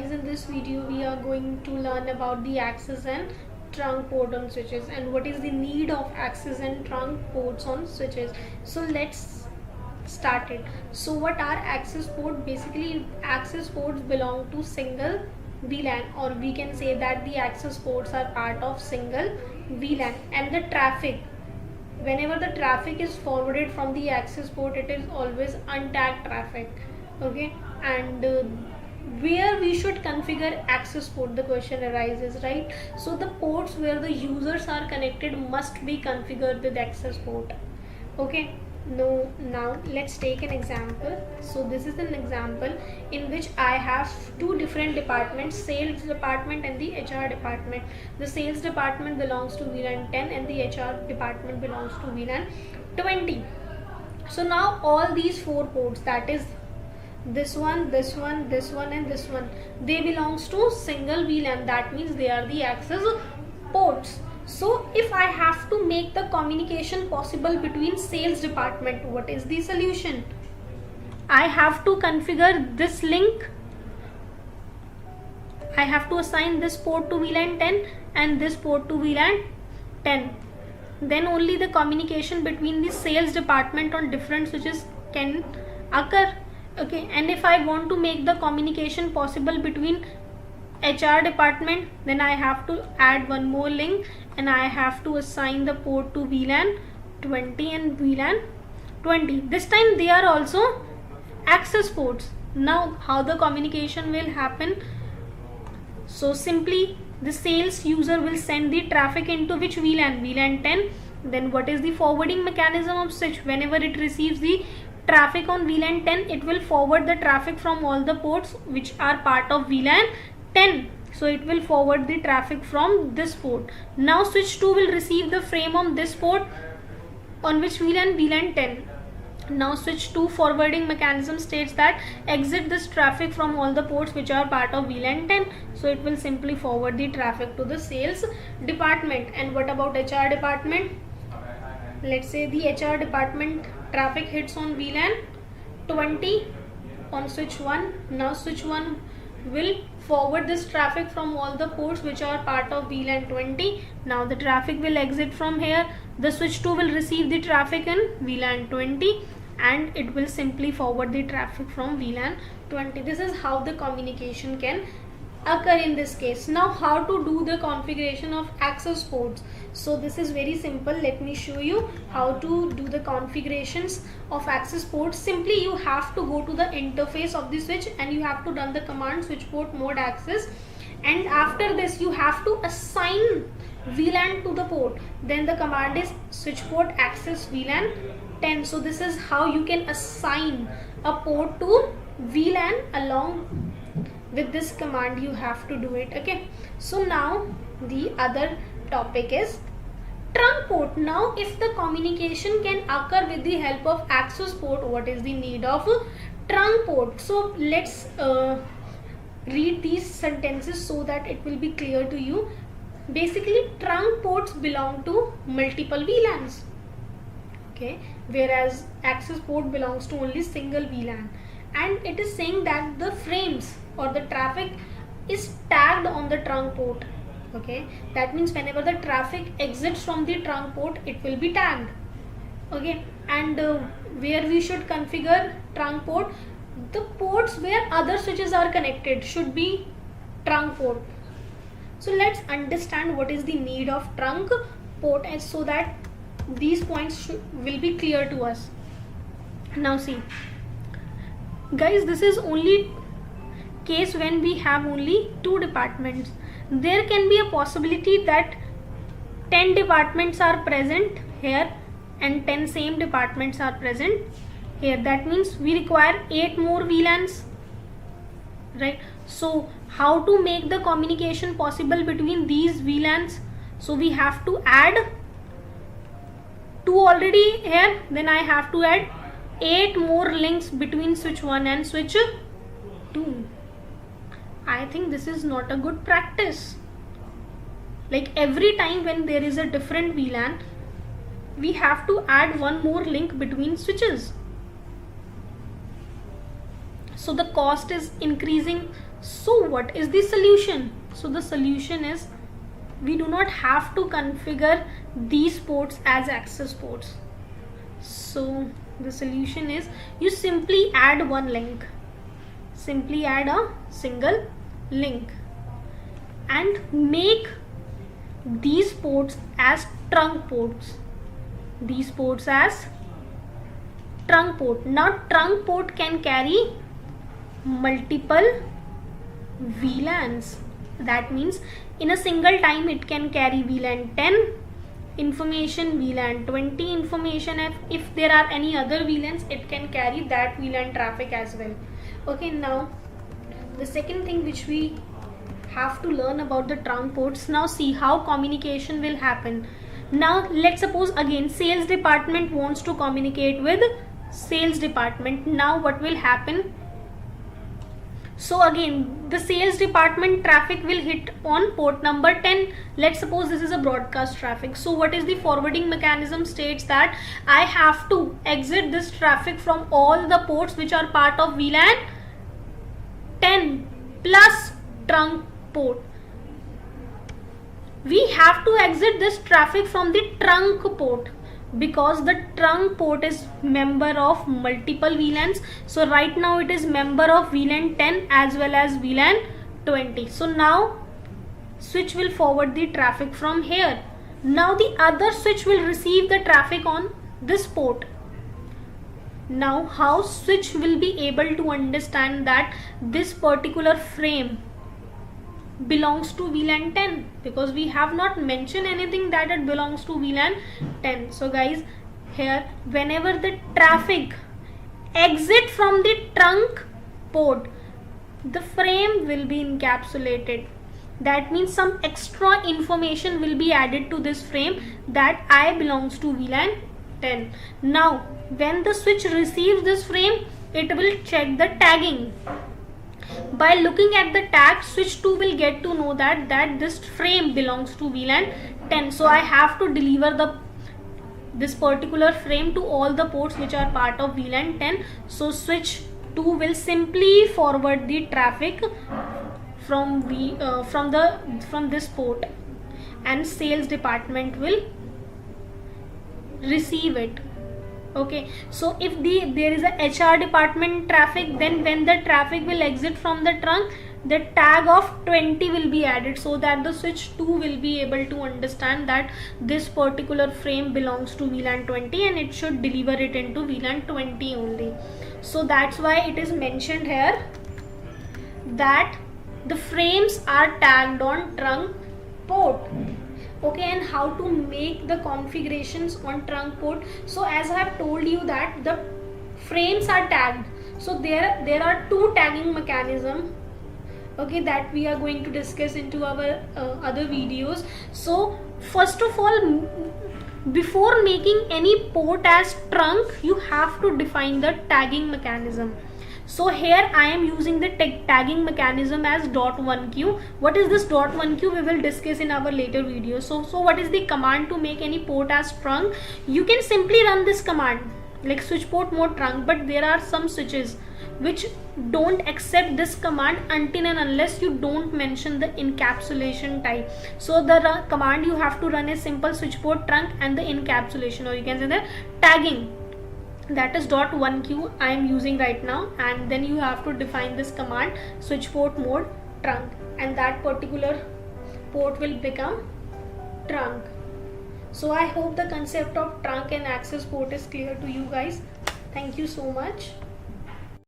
guys, in this video we are going to learn about the access and trunk port on switches and what is the need of access and trunk ports on switches. So let's start it. So what are access port? Basically access ports belong to single VLAN, or we can say that the access ports are part of single VLAN, and the traffic, whenever the traffic is forwarded from the access port, it is always untagged traffic. Okay, and where we should configure access port, the question arises, right? So the ports where the users are connected must be configured with access port. Okay, no, now let's take an example. So this is an example in which I have two different departments, sales department and the HR department. The sales department belongs to VLAN 10 and the HR department belongs to VLAN 20. So now all these four ports, that is this one, this one, this one and this one, they belongs to single VLAN. That means they are the access ports. So if I have to make the communication possible between sales department, what is the solution? I have to configure this link. I have to assign this port to VLAN 10 and this port to VLAN 10. Then only the communication between the sales department on different switches can occur. Okay, and if I want to make the communication possible between HR department, then I have to add one more link and I have to assign the port to VLAN 20 and VLAN 20. This time they are also access ports. Now how the communication will happen? So simply the sales user will send the traffic into which VLAN? VLAN 10. Then what is the forwarding mechanism of switch? Whenever it receives the traffic on VLAN 10, it will forward the traffic from all the ports which are part of VLAN 10. So it will forward the traffic from this port. Now switch 2 will receive the frame on this port on which VLAN? VLAN 10. Now switch 2 forwarding mechanism states that exit this traffic from all the ports which are part of VLAN 10. So it will simply forward the traffic to the sales department. And what about HR department? Let's say the HR department traffic hits on VLAN 20 on switch 1. Now switch 1 will forward this traffic from all the ports which are part of VLAN 20. Now the traffic will exit from here. The switch 2 will receive the traffic in VLAN 20 and it will simply forward the traffic from VLAN 20. This is how the communication can occur in this case. Now how to do the configuration of access ports? So this is very simple. Let me show you how to do the configurations of access ports. Simply you have to go to the interface of the switch and you have to run the command switch port mode access, and after this you have to assign VLAN to the port. Then the command is switch port access VLAN 10. So this is how you can assign a port to VLAN. Along with this command you have to do it. Okay, so now the other topic is trunk port. Now if the communication can occur with the help of access port, what is the need of trunk port? So let's read these sentences so that it will be clear to you. Basically trunk ports belong to multiple VLANs, okay, whereas access port belongs to only single VLAN, and it is saying that the frames or the traffic is tagged on the trunk port. Okay, that means whenever the traffic exits from the trunk port, it will be tagged. Okay, and where we should configure trunk port, the ports where other switches are connected should be trunk port. So let's understand what is the need of trunk port, and so that these points will be clear to us. Now see guys, this is only case when we have only two departments. There can be a possibility that 10 departments are present here and 10 same departments are present here. That means we require 8 more VLANs, right? So how to make the communication possible between these VLANs? So we have to add 2 already here, then I have to add 8 more links between switch 1 and switch 2. I think this is not a good practice. Like every time when there is a different VLAN, we have to add one more link between switches. So the cost is increasing So what is the solution? So the solution is we do not have to configure these ports as access ports. So the solution is you simply add one link. Simply add a single link and make these ports as trunk ports. These ports as trunk port. Now trunk port can carry multiple VLANs. That means in a single time it can carry VLAN 10 information, VLAN 20 information. If there are any other VLANs, it can carry that VLAN traffic as well. Okay, now the second thing which we have to learn about the trunk ports. Now see how communication will happen. Now let's suppose again sales department wants to communicate with sales department. Now what will happen? So again the sales department traffic will hit on port number 10. Let's suppose this is a broadcast traffic. So what is the forwarding mechanism? States that I have to exit this traffic from all the ports which are part of VLAN 10 plus trunk port. We have to exit this traffic from the trunk port because the trunk port is member of multiple VLANs. So right now it is member of VLAN 10 as well as VLAN 20. So now switch will forward the traffic from here. Now the other switch will receive the traffic on this port. Now how switch will be able to understand that this particular frame belongs to VLAN 10, because we have not mentioned anything that it belongs to VLAN 10. So guys, here whenever the traffic exit from the trunk port, the frame will be encapsulated. That means some extra information will be added to this frame that I belongs to VLAN 10. Now when the switch receives this frame, it will check the tagging. By looking at the tag, switch 2 will get to know that this frame belongs to VLAN 10. So I have to deliver this particular frame to all the ports which are part of VLAN 10. So switch 2 will simply forward the traffic from this port, and sales department will receive it. Okay, so if there is a HR department traffic, then when the traffic will exit from the trunk, the tag of 20 will be added, so that the switch 2 will be able to understand that this particular frame belongs to VLAN 20 and it should deliver it into VLAN 20 only. So that's why it is mentioned here that the frames are tagged on trunk port. Okay, and how to make the configurations on trunk port? So as I have told you that the frames are tagged, so there are two tagging mechanism, okay, that we are going to discuss into our other videos. So first of all, before making any port as trunk, you have to define the tagging mechanism. So here I am using the tagging mechanism as .1q. What is this .1q? We will discuss in our later video. So what is the command to make any port as trunk? You can simply run this command like switch port mode trunk, but there are some switches which don't accept this command until and unless you don't mention the encapsulation type. So the command you have to run is simple switch port trunk and the encapsulation, or you can say the tagging. That is .1q I am using right now, and then you have to define this command switch port mode trunk, and that particular port will become trunk. So I hope the concept of trunk and access port is clear to you guys. Thank you so much.